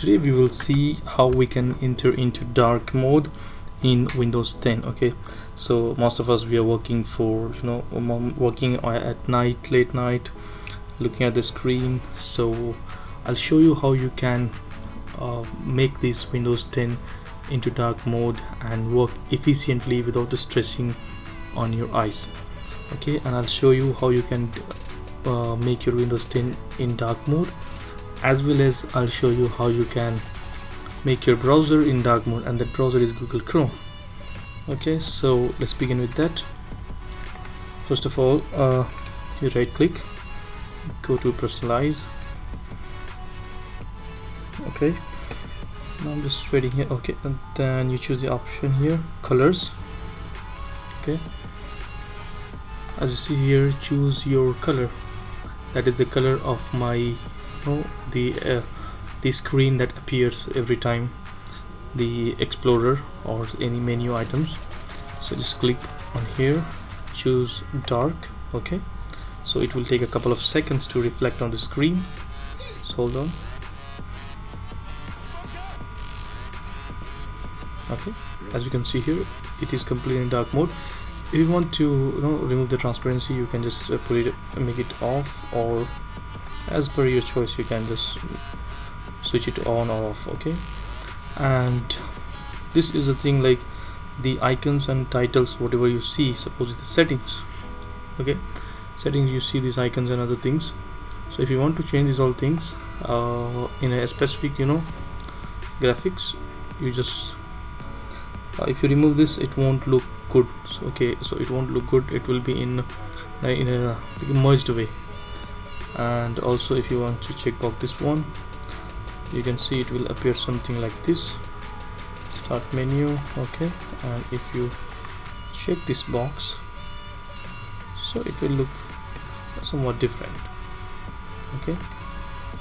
Today we will see how we can enter into dark mode in Windows 10. Okay, so most of us, we are working for working at night, late night, looking at the screen. So I'll show you how you can make this Windows 10 into dark mode and work efficiently without stressing on your eyes. Okay, and I'll show you how you can make your Windows 10 in dark mode, as well as I'll show you how you can make your browser in dark mode, and that browser is Google Chrome. Okay, so let's begin with that. First of all, you right click, go to personalize. Okay, now I'm just waiting here. Okay, and then you choose the option here, colors. Okay, as you see here, choose your color. That is the color of my the screen that appears every time the Explorer or any menu items. So just click on here, choose dark. Okay, so it will take a couple of seconds to reflect on the screen, so hold on. Okay, as you can see here, it is completely in dark mode. If you want to remove the transparency, you can just make it off, or as per your choice, you can just switch it on or off. Okay, and this is the thing, like the icons and titles, whatever you see, suppose the settings. Okay, settings, you see these icons and other things. So if you want to change these all things in a specific graphics, you just if you remove this, it won't look good. So, okay, so it won't look good, it will be in a merged way. And also, if you want to check box this one, you can see it will appear something like this, start menu. Okay, and if you check this box, so it will look somewhat different. Okay,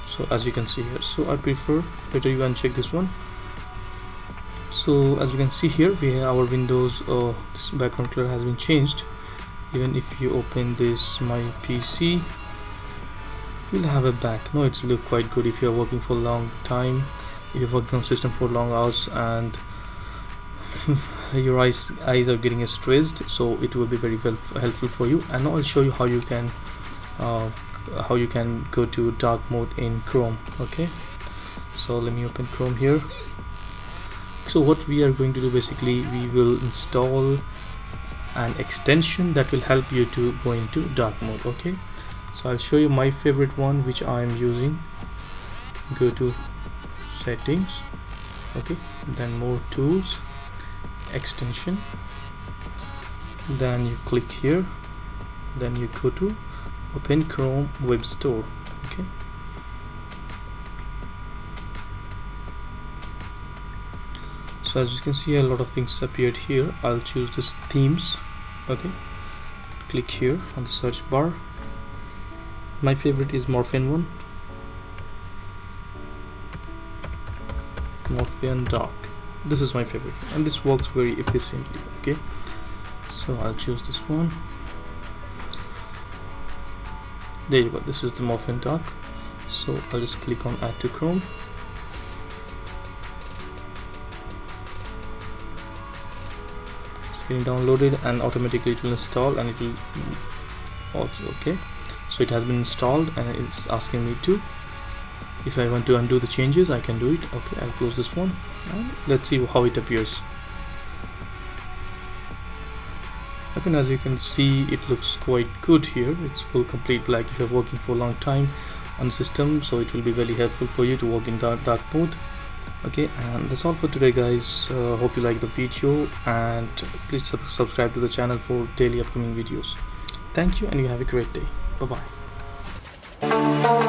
so as you can see here, so I prefer better you uncheck this one. So as you can see here, we have our Windows this background color has been changed. Even if you open this my PC, you'll have a back. No, it's look quite good if you're working for a long time, if you're working on system for long hours and your eyes are getting stressed, so it will be very helpful for you. And now I'll show you how you can go to dark mode in Chrome. Okay, so let me open Chrome here. So what we are going to do, basically, we will install an extension that will help you to go into dark mode. Okay, so I'll show you my favorite one, which I am using. Go to settings. Okay, then more tools, extension, then you click here, then you go to open Chrome Web Store. Okay, so as you can see, a lot of things appeared here. I'll choose this themes. Okay, click here on the search bar. My favorite is Morphin one, Morphin Dark. This is my favorite, and this works very efficiently. Okay, so I'll choose this one. There you go, this is the Morphin Dark. So I'll just click on add to Chrome. Getting downloaded, and automatically it will install, and it will also, okay, so it has been installed, and it's asking me to, if I want to undo the changes, I can do it. Okay, I'll close this one, and let's see how it appears. Okay, as you can see, it looks quite good here. It's full complete black if you're working for a long time on the system, so it will be very helpful for you to work in dark mode. Okay, and that's all for today, guys. Hope you like the video, and please subscribe to the channel for daily upcoming videos. Thank you, and you have a great day. Bye bye.